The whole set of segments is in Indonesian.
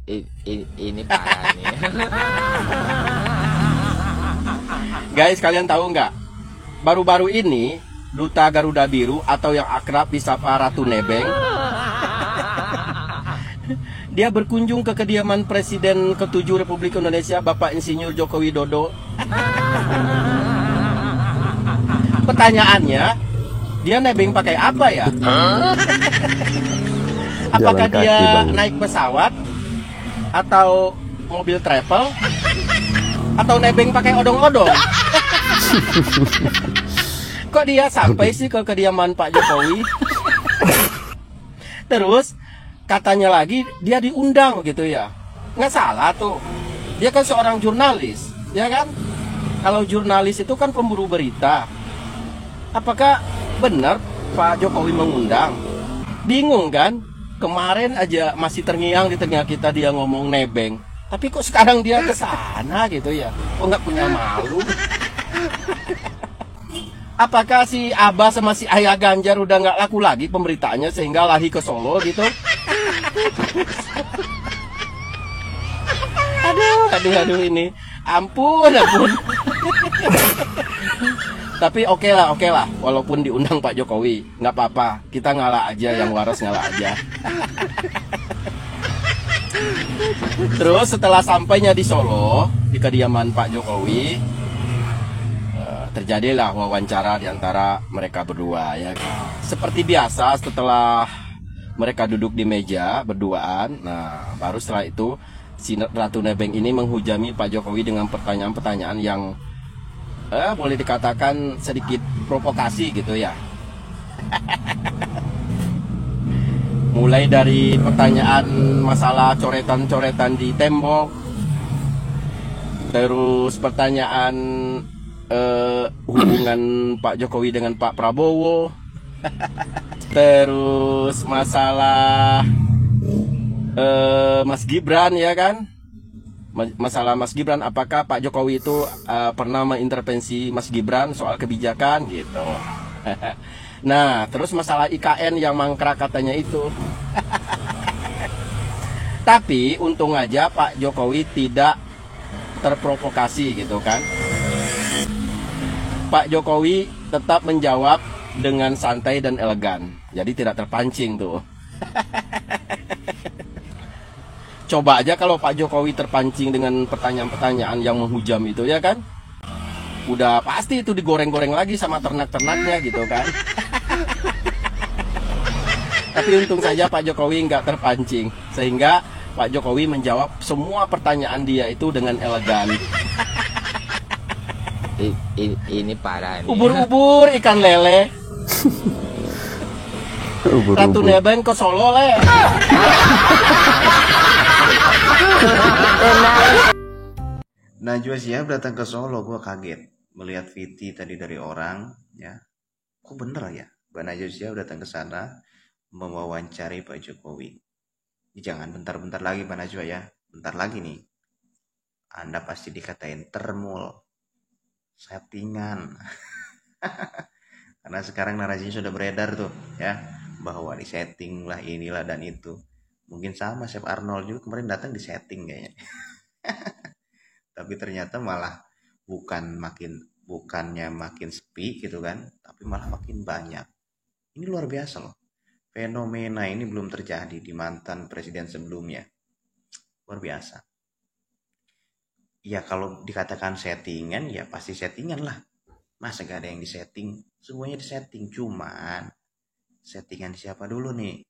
Ini parah nih. Guys, kalian tahu nggak? Baru-baru ini Duta Garuda Biru atau yang akrab disapa Ratu Nebeng, dia berkunjung ke kediaman Presiden ke-7 Republik Indonesia Bapak Insinyur Joko Widodo. Pertanyaannya, dia nebeng pakai apa ya? Apakah dia naik pesawat atau mobil travel atau nebeng pakai odong-odong? Kok dia sampai sih ke kediaman Pak Jokowi? Terus katanya lagi dia diundang gitu ya. Nggak salah tuh. Dia kan seorang jurnalis, ya kan? Kalau jurnalis itu kan pemburu berita. Apakah benar Pak Jokowi mengundang? Bingung kan? Kemarin aja masih terngiang di telinga kita dia ngomong nebeng. Tapi kok sekarang dia ke sana gitu ya? Kok nggak punya malu? Apakah si Abah sama si Ayah Ganjar udah nggak laku lagi pemberitaannya sehingga lari ke Solo gitu? Aduh ini. Ampun. Tapi oke lah, walaupun diundang Pak Jokowi, nggak apa-apa, kita ngalah aja, yang waras ngalah aja. Terus setelah sampainya di Solo, di kediaman Pak Jokowi, terjadilah wawancara di antara mereka berdua ya. Seperti biasa setelah mereka duduk di meja berduaan, nah baru setelah itu si Ratu Nebeng ini menghujami Pak Jokowi dengan pertanyaan-pertanyaan yang boleh dikatakan sedikit provokasi gitu ya. Mulai dari pertanyaan masalah coretan-coretan di tembok, terus pertanyaan hubungan Pak Jokowi dengan Pak Prabowo, terus masalah Mas Gibran ya kan. Masalah Mas Gibran, apakah Pak Jokowi itu pernah mengintervensi Mas Gibran soal kebijakan gitu. Nah, terus masalah IKN yang mangkrak katanya itu. Tapi untung aja Pak Jokowi tidak terprovokasi gitu kan. Pak Jokowi tetap menjawab dengan santai dan elegan. Jadi tidak terpancing tuh. Coba aja kalau Pak Jokowi terpancing dengan pertanyaan-pertanyaan yang menghujam itu ya kan. Udah pasti itu digoreng-goreng lagi sama ternak-ternaknya gitu kan. Tapi untung saja Pak Jokowi nggak terpancing. Sehingga Pak Jokowi menjawab semua pertanyaan dia itu dengan elegan. Ini parah nih. Ubur-ubur ikan lele. Ratu Nebeng ke Solo le. Najwa Shihab datang ke Solo, gue kaget melihat VT tadi dari orang ya. Kok bener ya Mbak Najwa Shihab datang ke sana mewawancari Pak Jokowi. Jangan bentar-bentar lagi Mbak Najwa ya, bentar lagi nih Anda pasti dikatain termul, settingan. Karena sekarang narasinya sudah beredar tuh ya, bahwa disetting lah inilah dan itu. Mungkin sama Chef Arnold juga kemarin datang di setting kayaknya. Tapi ternyata malah bukannya makin sepi gitu kan, tapi malah makin banyak. Ini luar biasa loh. Fenomena ini belum terjadi di mantan presiden sebelumnya. Luar biasa. Ya kalau dikatakan settingan ya pasti settingan lah. Masa gak ada yang disetting? Semuanya disetting, cuman settingan siapa dulu nih?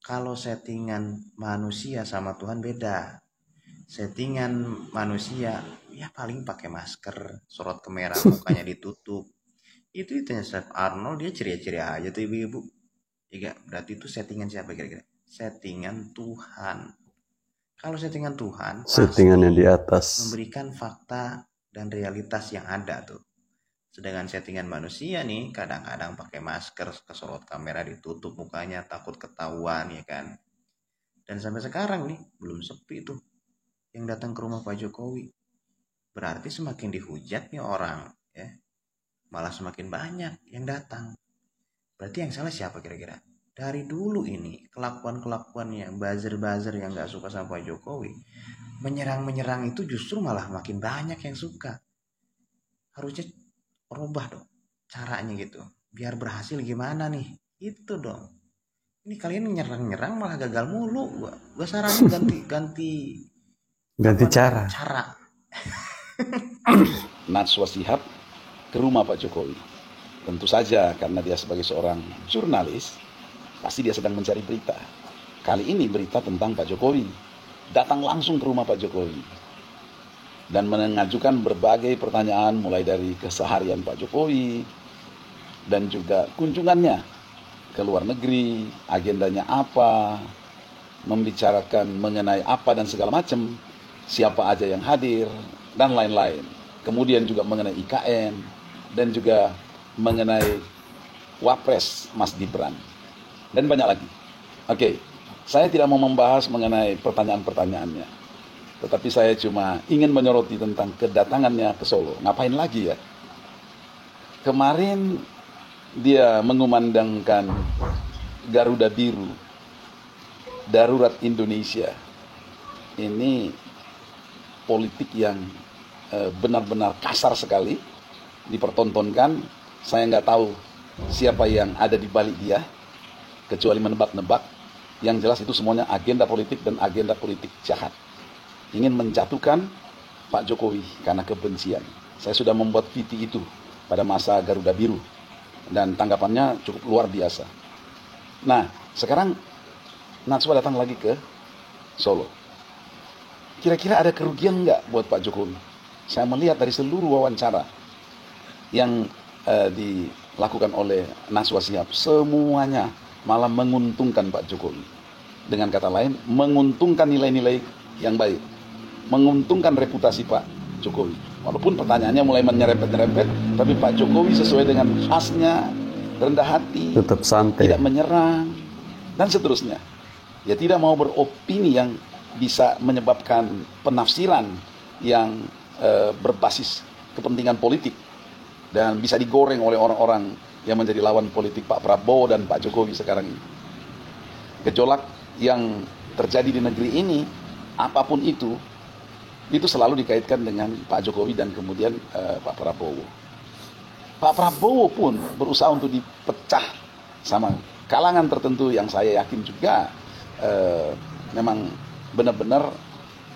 Kalau settingan manusia sama Tuhan beda. Settingan manusia ya paling pakai masker, sorot kamera, mukanya ditutup. Itu Chef Arnold, dia ceria-ceria aja tuh ibu-ibu. Ya, berarti itu settingan siapa kira-kira? Settingan Tuhan. Kalau settingan Tuhan, settingannya di atas, memberikan fakta dan realitas yang ada tuh. Sedangkan settingan manusia nih kadang-kadang pakai masker, kesorot kamera, ditutup mukanya, takut ketahuan ya kan. Dan sampai sekarang nih belum sepi tuh yang datang ke rumah Pak Jokowi. Berarti semakin dihujat nih orang ya, malah semakin banyak yang datang. Berarti yang salah siapa kira-kira? Dari dulu ini kelakuan-kelakuannya buzzer-buzzer yang nggak suka sama Pak Jokowi, menyerang-menyerang itu justru malah makin banyak yang suka. Harusnya rubah dong caranya gitu. Biar berhasil gimana nih? Itu dong. Ini kalian nyerang-nyerang malah gagal mulu. Gua saranin ganti cara. Cara. Najwa Shihab ke rumah Pak Jokowi. Tentu saja karena dia sebagai seorang jurnalis, pasti dia sedang mencari berita. Kali ini berita tentang Pak Jokowi. Datang langsung ke rumah Pak Jokowi dan mengajukan berbagai pertanyaan mulai dari keseharian Pak Jokowi dan juga kunjungannya ke luar negeri, agendanya apa, membicarakan mengenai apa dan segala macam, siapa aja yang hadir dan lain-lain. Kemudian juga mengenai IKN dan juga mengenai Wapres Mas Gibran dan banyak lagi. Oke, saya tidak mau membahas mengenai pertanyaan-pertanyaannya, tetapi saya cuma ingin menyoroti tentang kedatangannya ke Solo. Ngapain lagi ya? Kemarin dia mengumandangkan Garuda Biru, darurat Indonesia. Ini politik yang benar-benar kasar sekali dipertontonkan. Saya nggak tahu siapa yang ada di balik dia, kecuali menebak-nebak. Yang jelas itu semuanya agenda politik dan agenda politik jahat. Ingin menjatuhkan Pak Jokowi karena kebencian. Saya sudah membuat VT itu pada masa Garuda Biru dan tanggapannya cukup luar biasa. Nah, sekarang Najwa datang lagi ke Solo. Kira-kira ada kerugian nggak buat Pak Jokowi? Saya melihat dari seluruh wawancara yang dilakukan oleh Najwa Shihab, semuanya malah menguntungkan Pak Jokowi. Dengan kata lain, menguntungkan nilai-nilai yang baik, menguntungkan reputasi Pak Jokowi. Walaupun pertanyaannya mulai menyerempet-nyerempet, tapi Pak Jokowi sesuai dengan khasnya, rendah hati, tetap santai, tidak menyerang, dan seterusnya. Dia tidak mau beropini yang bisa menyebabkan penafsiran yang berbasis kepentingan politik dan bisa digoreng oleh orang-orang yang menjadi lawan politik Pak Prabowo dan Pak Jokowi sekarang ini. Gejolak yang terjadi di negeri ini, apapun itu selalu dikaitkan dengan Pak Jokowi dan kemudian Pak Prabowo. Pak Prabowo pun berusaha untuk dipecah sama kalangan tertentu yang saya yakin juga memang benar-benar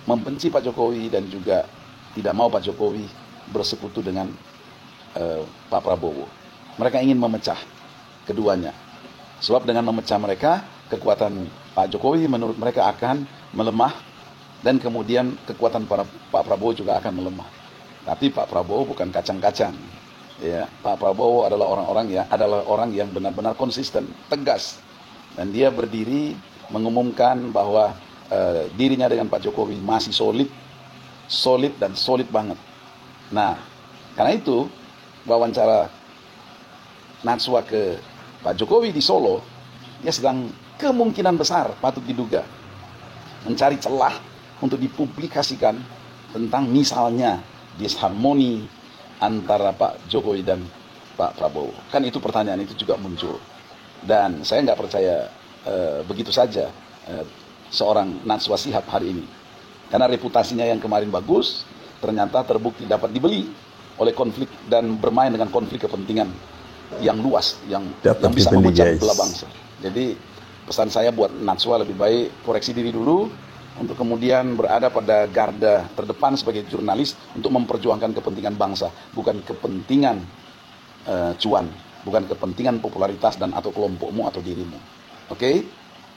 membenci Pak Jokowi dan juga tidak mau Pak Jokowi bersekutu dengan Pak Prabowo. Mereka ingin memecah keduanya. Sebab dengan memecah mereka, kekuatan Pak Jokowi menurut mereka akan melemah dan kemudian kekuatan Pak Prabowo juga akan melemah. Tapi Pak Prabowo bukan kacang-kacang. Ya, Pak Prabowo adalah orang yang benar-benar konsisten, tegas. Dan dia berdiri mengumumkan bahwa dirinya dengan Pak Jokowi masih solid dan solid banget. Nah, karena itu wawancara Najwa ke Pak Jokowi di Solo, dia sedang kemungkinan besar patut diduga mencari celah untuk dipublikasikan tentang misalnya disharmoni antara Pak Jokowi dan Pak Prabowo. Kan itu pertanyaan itu juga muncul. Dan saya nggak percaya begitu saja seorang Najwa Shihab hari ini. Karena reputasinya yang kemarin bagus, ternyata terbukti dapat dibeli oleh konflik dan bermain dengan konflik kepentingan yang luas, yang bisa memecah belah bangsa. Jadi pesan saya buat Najwa, lebih baik koreksi diri dulu untuk kemudian berada pada garda terdepan sebagai jurnalis untuk memperjuangkan kepentingan bangsa, bukan kepentingan cuan, bukan kepentingan popularitas dan atau kelompokmu atau dirimu. Oke?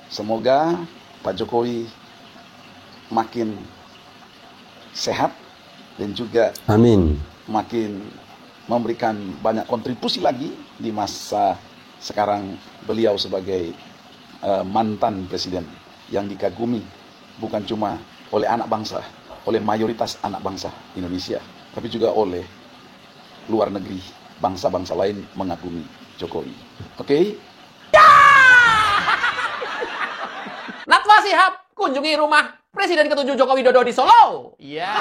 Semoga Pak Jokowi makin sehat dan juga amin, makin memberikan banyak kontribusi lagi di masa sekarang beliau sebagai mantan presiden yang dikagumi bukan cuma oleh anak bangsa, oleh mayoritas anak bangsa Indonesia, tapi juga oleh luar negeri, bangsa-bangsa lain mengagumi Jokowi. Oke? Najwa Shihab kunjungi rumah Presiden ke-7 Joko Widodo di Solo. Iya.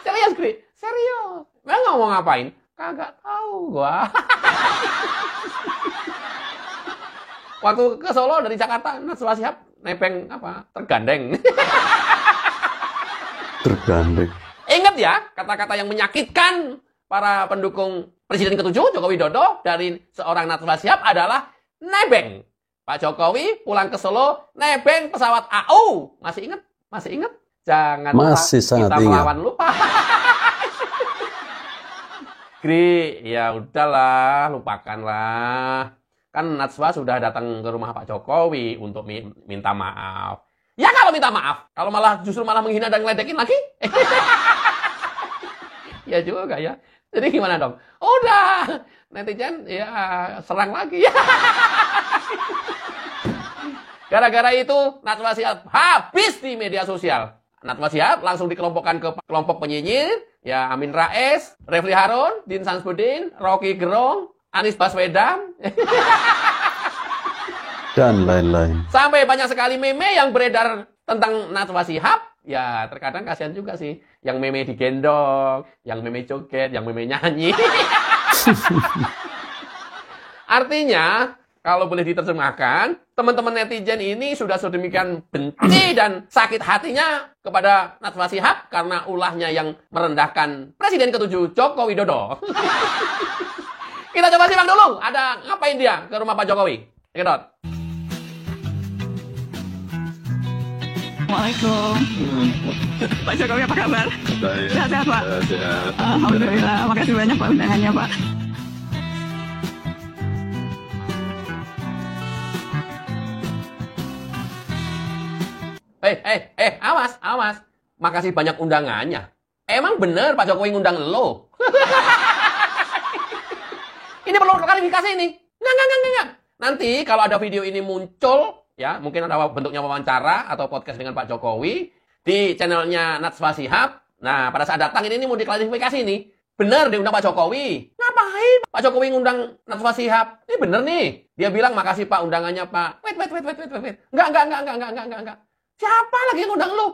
Serius, Gri? Serius. Memang mau ngapain? Kagak tahu gua. Waktu ke Solo dari Jakarta, Najwa Shihab nebeng tergandeng. Tergandeng. Ingat ya, kata-kata yang menyakitkan para pendukung Presiden ke-7 Joko Widodo dari seorang Najwa Shihab adalah nebeng. Pak Jokowi pulang ke Solo nebeng pesawat AU. Masih ingat? Masih ingat? Jangan Masih sangat kita ingat. melawan lupa. Gri, ya udahlah, lupakanlah. Kan Najwa sudah datang ke rumah Pak Jokowi untuk minta maaf. Ya kalau minta maaf, kalau justru malah menghina dan ngeledekin lagi. Ya juga ya. Jadi gimana dong? Udah, netizen ya serang lagi. Gara-gara itu Najwa Shihab habis di media sosial. Najwa Shihab langsung dikelompokkan ke kelompok penyinyir, ya Amin Rais, Refli Harun, Din Samsudin, Rocky Gerung, Anies Baswedan, Dan lain-lain. sampai banyak sekali meme yang beredar tentang Najwa Shihab. Ya terkadang kasihan juga sih, yang meme digendong, yang meme joget, yang meme nyanyi. Artinya, kalau boleh diterjemahkan, teman-teman netizen ini sudah sedemikian benci dan sakit hatinya kepada Najwa Shihab karena ulahnya yang merendahkan Presiden ke-7 Joko Widodo. Kita coba simak dulu, ada ngapain dia ke rumah Pak Jokowi. Kedot. Assalamualaikum. Pak Jokowi apa kabar? Sehat-sehat Pak? Alhamdulillah, makasih banyak Pak undangannya Pak. Awas. Makasih banyak undangannya. Emang bener Pak Jokowi ngundang lo? Ini perlu klarifikasi ini. Enggak. Nanti kalau ada video ini muncul, ya mungkin ada bentuknya wawancara atau podcast dengan Pak Jokowi di channelnya Najwa Shihab. Nah, pada saat datang ini mau diklarifikasi nih. Bener diundang Pak Jokowi. Ngapain Pak Jokowi ngundang Najwa Shihab? Ini bener nih. Dia bilang makasih Pak undangannya Pak. Wait. Enggak. Siapa lagi yang ngundang lu?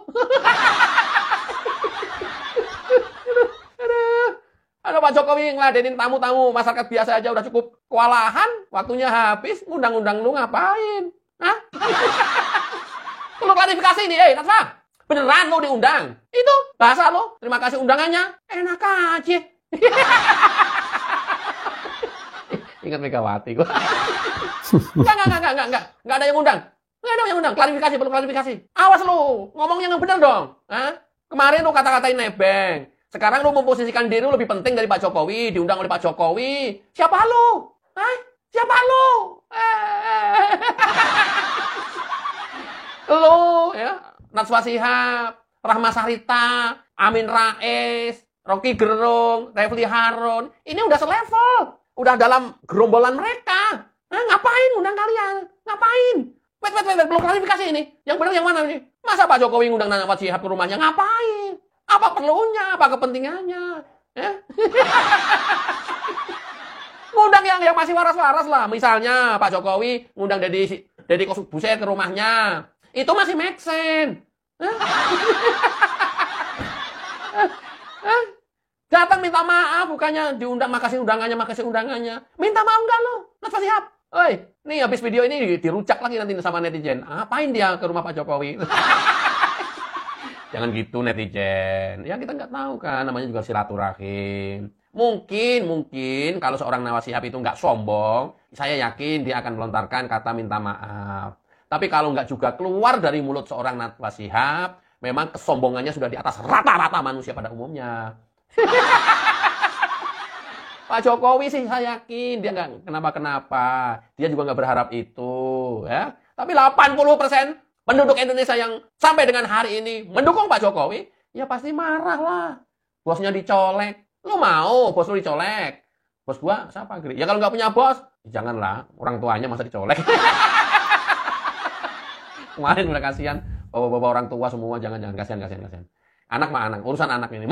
Ada Pak Jokowi ngeladenin tamu-tamu masyarakat biasa aja udah cukup kewalahan, waktunya habis, ngundang-undang lu ngapain? Hah? Perlu klarifikasi nih, Najwa. Beneran lu diundang? Itu bahasa lu, terima kasih undangannya. Enak aja. Ingat Megawati gua. Enggak ada yang undang. Nggak ada yang undang, klarifikasi, perlu klarifikasi. Awas lu, ngomongnya yang bener dong. Hah? Kemarin lu kata-katain nebeng. Sekarang lu memposisikan diri lu lebih penting dari Pak Jokowi, diundang oleh Pak Jokowi. Siapa lu? Hah? Siapa lu? Lu, ya, Najwa Shihab, Rahma Sarita, Amin Rais, Rocky Gerung, Refli Harun. Ini udah selevel. Udah dalam gerombolan mereka. Ngapain undang kalian? Ngapain? Wait, belum klarifikasi ini. Yang benar yang mana ini? Masa Pak Jokowi ngundang Najwa Shihab ke rumahnya? Ngapain? Apa perlunya? Apa kepentingannya? Ya? Ngundang yang masih waras-waras lah. Misalnya Pak Jokowi ngundang Deddy Corbuzier ke rumahnya. Itu masih make sense. Datang minta maaf, bukannya diundang makasih undangannya. Minta maaf enggak lo? Najwa Shihab. Oi, nih habis video ini dirujak lagi nanti sama netizen. Apain dia ke rumah Pak Jokowi? Jangan gitu netizen. Ya kita nggak tahu kan, namanya juga silaturahim. Mungkin kalau seorang Najwa Shihab itu nggak sombong, saya yakin dia akan melontarkan kata minta maaf. Tapi kalau nggak juga keluar dari mulut seorang Najwa Shihab, memang kesombongannya sudah di atas rata-rata manusia pada umumnya. Pak Jokowi sih saya yakin dia nggak kenapa-kenapa. Dia juga nggak berharap itu, ya. Tapi 80% penduduk Indonesia yang sampai dengan hari ini mendukung Pak Jokowi, ya pasti marah lah. Bosnya dicolek. Lu mau bos lu dicolek? Bos gua siapa, Gri? Ya kalau nggak punya bos, janganlah. Orang tuanya masa dicolek. Kemarin udah kasihan. Bapak-bapak orang tua semua, jangan kasihan. Anak mah anak, urusan anak ini.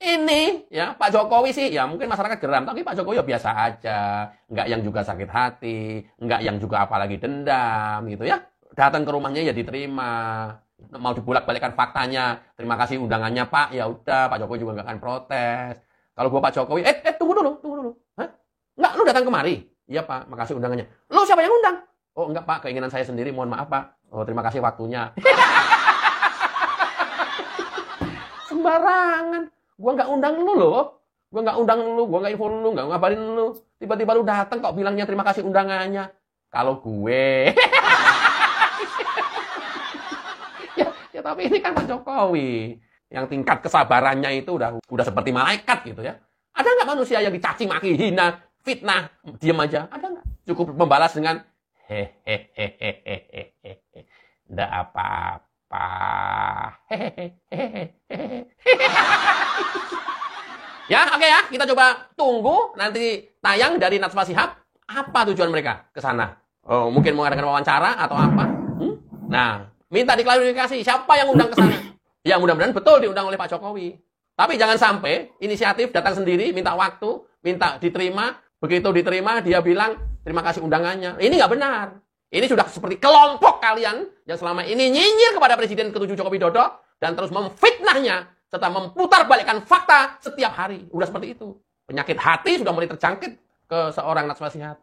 Ini ya Pak Jokowi sih ya mungkin masyarakat geram, tapi Pak Jokowi ya biasa aja, nggak yang juga sakit hati, nggak yang juga apalagi dendam gitu ya. Datang ke rumahnya ya diterima, mau dibolak-balikkan faktanya, terima kasih undangannya Pak, ya udah Pak Jokowi juga nggak akan protes. Kalau gua Pak Jokowi, tunggu dulu, hah? Enggak, lu datang kemari. Iya Pak, makasih undangannya. Lu siapa yang undang? Oh enggak Pak, keinginan saya sendiri, mohon maaf Pak. Oh terima kasih waktunya. Sembarangan. Gua nggak undang lu loh. Gua nggak undang lu, gua nggak info lu, nggak ngabarin lu. Tiba-tiba lu datang kok bilangnya terima kasih undangannya. Kalau gue... ya tapi ini kan Pak Jokowi. Yang tingkat kesabarannya itu udah seperti malaikat gitu ya. Ada nggak manusia yang dicaci maki, hina, fitnah, diam aja? Ada nggak? Cukup membalas dengan hehehehehehe. Nggak apa-apa. Ya, oke ya. Kita coba tunggu nanti tayang dari Najwa Shihab. Apa tujuan mereka ke sana? Oh, mungkin mau adakan wawancara atau apa? Nah, minta diklarifikasi siapa yang undang ke sana. Ya, mudah-mudahan betul diundang oleh Pak Jokowi. Tapi jangan sampai inisiatif datang sendiri, minta waktu, minta diterima. Begitu diterima, dia bilang, terima kasih undangannya. Ini nggak benar. Ini sudah seperti kelompok kalian yang selama ini nyinyir kepada Presiden ke-7 Joko Widodo dan terus memfitnahnya serta memutarbalikkan fakta setiap hari. Udah seperti itu. Penyakit hati sudah mulai terjangkit ke seorang Najwa Shihab.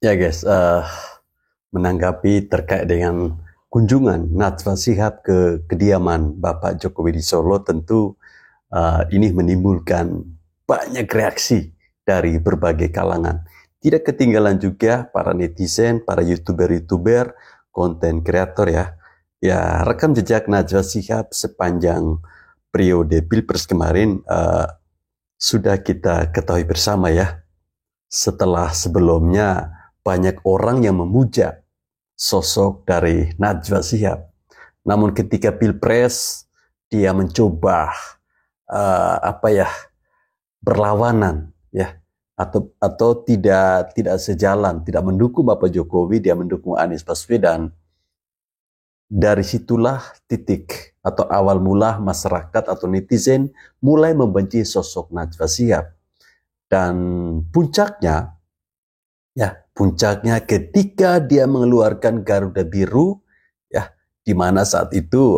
Ya guys, menanggapi terkait dengan kunjungan Najwa Shihab ke kediaman Bapak Jokowi di Solo, tentu ini menimbulkan banyak reaksi dari berbagai kalangan. Tidak ketinggalan juga para netizen, para YouTuber, konten kreator ya. Ya, rekam jejak Najwa Shihab sepanjang periode Pilpres kemarin sudah kita ketahui bersama ya. Setelah sebelumnya banyak orang yang memuja sosok dari Najwa Shihab. Namun ketika Pilpres dia mencoba berlawanan ya, atau tidak sejalan, tidak mendukung Bapak Jokowi, dia mendukung Anies Baswedan. Dari situlah titik atau awal mula masyarakat atau netizen mulai membenci sosok Najwa Shihab. Dan puncaknya ketika dia mengeluarkan Garuda Biru ya, di mana saat itu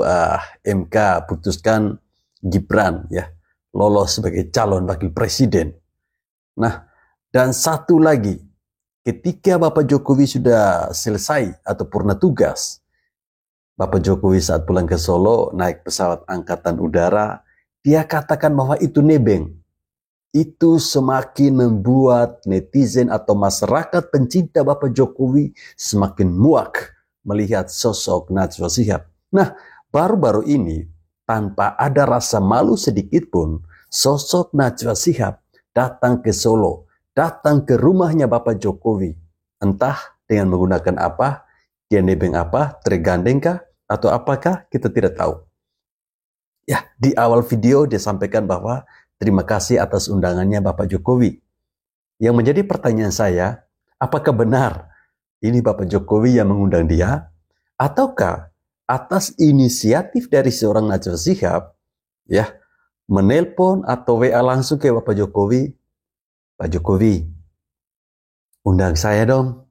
MK putuskan Gibran ya lolos sebagai calon wakil presiden. Nah, dan satu lagi, ketika Bapak Jokowi sudah selesai atau purna tugas, Bapak Jokowi saat pulang ke Solo naik pesawat angkatan udara, dia katakan bahwa itu nebeng. Itu semakin membuat netizen atau masyarakat pencinta Bapak Jokowi semakin muak melihat sosok Najwa Shihab. Nah, baru-baru ini tanpa ada rasa malu sedikit pun, sosok Najwa Shihab datang ke Solo, datang ke rumahnya Bapak Jokowi. Entah dengan menggunakan apa, dia nebeng apa, tergandengkah, atau apakah, kita tidak tahu. Ya, di awal video dia sampaikan bahwa terima kasih atas undangannya Bapak Jokowi. Yang menjadi pertanyaan saya, apakah benar ini Bapak Jokowi yang mengundang dia? Ataukah atas inisiatif dari seorang Najwa Shihab, ya, menelpon atau WA langsung ke Bapak Jokowi, Pak Jokowi, undang saya dong.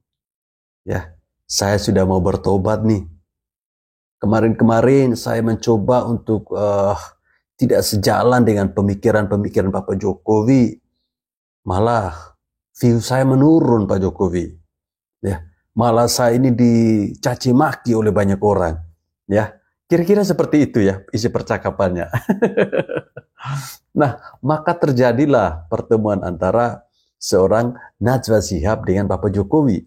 Ya, saya sudah mau bertobat nih. Kemarin-kemarin saya mencoba untuk tidak sejalan dengan pemikiran-pemikiran Bapak Jokowi. Malah view saya menurun Pak Jokowi. Ya, malah saya ini dicaci maki oleh banyak orang. Ya, kira-kira seperti itu ya isi percakapannya. Nah, maka terjadilah pertemuan antara seorang Najwa Shihab dengan Bapak Jokowi.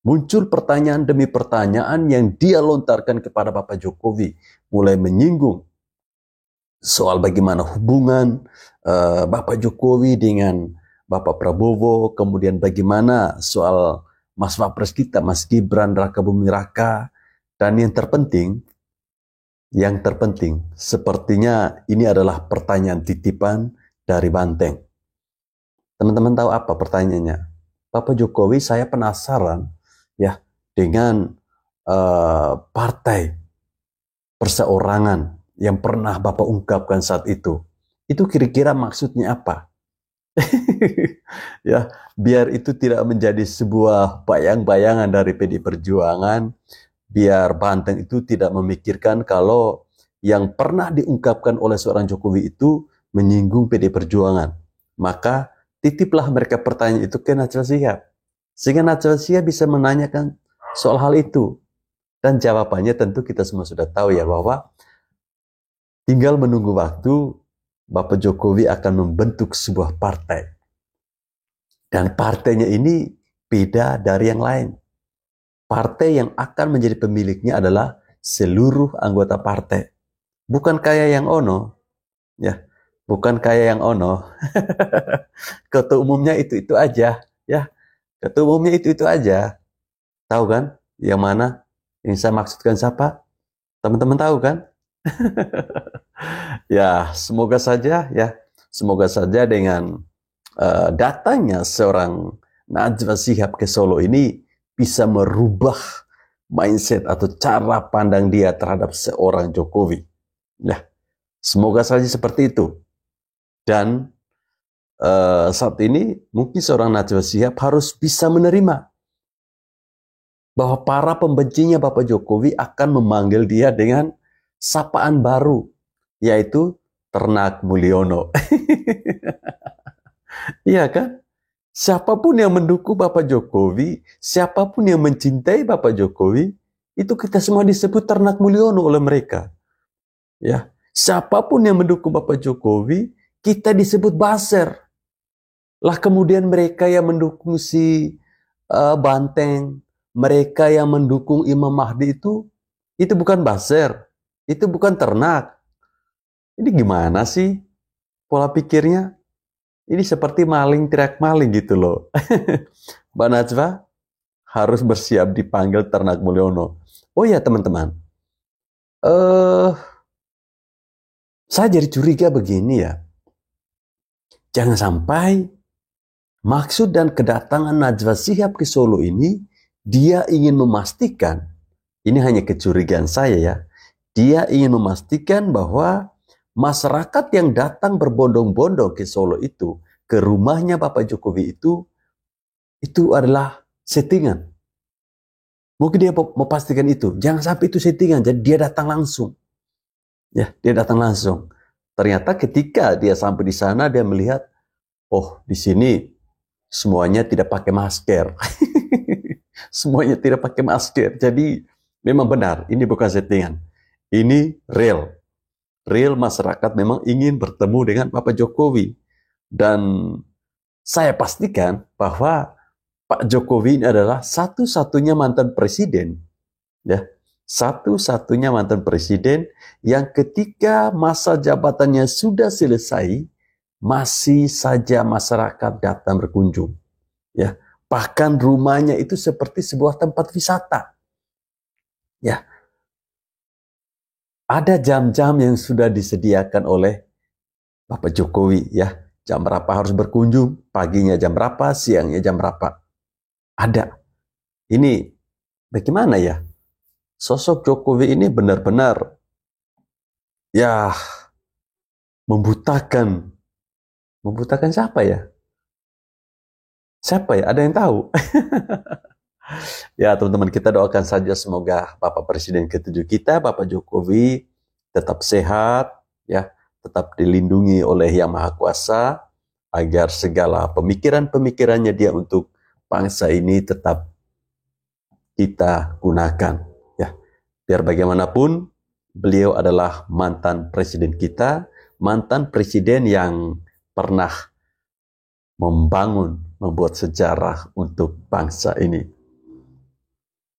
Muncul pertanyaan demi pertanyaan yang dia lontarkan kepada Bapak Jokowi. Mulai menyinggung soal bagaimana hubungan Bapak Jokowi dengan Bapak Prabowo. Kemudian bagaimana soal Mas Wapres kita, Mas Gibran Raka Buming Raka. Dan yang terpenting, sepertinya ini adalah pertanyaan titipan dari Banteng. Teman-teman tahu apa pertanyaannya? Bapak Jokowi, saya penasaran ya dengan partai perseorangan yang pernah Bapak ungkapkan saat itu. Itu kira-kira maksudnya apa? Ya, biar itu tidak menjadi sebuah bayang-bayangan dari PD Perjuangan. Biar Banteng itu tidak memikirkan kalau yang pernah diungkapkan oleh seorang Jokowi itu menyinggung PD Perjuangan. Maka titiplah mereka pertanyaan itu ke Najwa Shihab. Sehingga Najwa Shihab bisa menanyakan soal hal itu. Dan jawabannya tentu kita semua sudah tahu ya, bahwa tinggal menunggu waktu Bapak Jokowi akan membentuk sebuah partai. Dan partainya ini beda dari yang lain. Partai yang akan menjadi pemiliknya adalah seluruh anggota partai. Bukan kayak yang Ono, ya, bukan kayak yang Ono. Ketua umumnya itu aja, ya. Ketua umumnya itu aja. Tahu kan? Yang mana? Yang saya maksudkan siapa? Teman-teman tahu kan? Ya, semoga saja dengan datangnya seorang Najwa Shihab ke Solo ini bisa merubah mindset atau cara pandang dia terhadap seorang Jokowi. Ya, semoga saja seperti itu. Dan saat ini mungkin seorang Najwa Shihab harus bisa menerima bahwa para pembencinya Bapak Jokowi akan memanggil dia dengan sapaan baru, yaitu Ternak Mulyono. Iya kan? Siapapun yang mendukung Bapak Jokowi, siapapun yang mencintai Bapak Jokowi, itu kita semua disebut Ternak Mulyono oleh mereka. Ya, siapapun yang mendukung Bapak Jokowi, kita disebut Baser. Lah kemudian mereka yang mendukung si Banteng, mereka yang mendukung Imam Mahdi itu bukan Baser, itu bukan ternak. Ini gimana sih pola pikirnya? Ini seperti maling teriak maling gitu loh. Mbak Najwa harus bersiap dipanggil Ternak Mulyono. Oh ya teman-teman, saya jadi curiga begini ya. Jangan sampai maksud dan kedatangan Najwa Shihab ke Solo ini, dia ingin memastikan, ini hanya kecurigaan saya ya, dia ingin memastikan bahwa masyarakat yang datang berbondong-bondong ke Solo itu, ke rumahnya Bapak Jokowi itu adalah settingan. Mungkin dia mau pastikan itu. Jangan sampai itu settingan, jadi dia datang langsung. Ya, dia datang langsung. Ternyata ketika dia sampai di sana, dia melihat, oh di sini semuanya tidak pakai masker. Semuanya tidak pakai masker. Jadi memang benar, ini bukan settingan. Ini real. Real masyarakat memang ingin bertemu dengan Bapak Jokowi. Dan saya pastikan bahwa Pak Jokowi ini adalah satu-satunya mantan presiden. Ya, satu-satunya mantan presiden yang ketika masa jabatannya sudah selesai, masih saja masyarakat datang berkunjung. Ya, bahkan rumahnya itu seperti sebuah tempat wisata. Ya, ada jam-jam yang sudah disediakan oleh Bapak Jokowi, ya. Jam berapa harus berkunjung, paginya jam berapa, siangnya jam berapa. Ada. Ini bagaimana ya? Sosok Jokowi ini benar-benar ya membutakan. Membutakan siapa ya? Siapa ya? Ada yang tahu? Ya teman-teman, kita doakan saja semoga Bapak Presiden ke-7 kita, Bapak Jokowi tetap sehat, ya, tetap dilindungi oleh Yang Maha Kuasa, agar segala pemikiran-pemikirannya dia untuk bangsa ini tetap kita gunakan. Ya, biar bagaimanapun beliau adalah mantan presiden kita, mantan presiden yang pernah membangun, membuat sejarah untuk bangsa ini.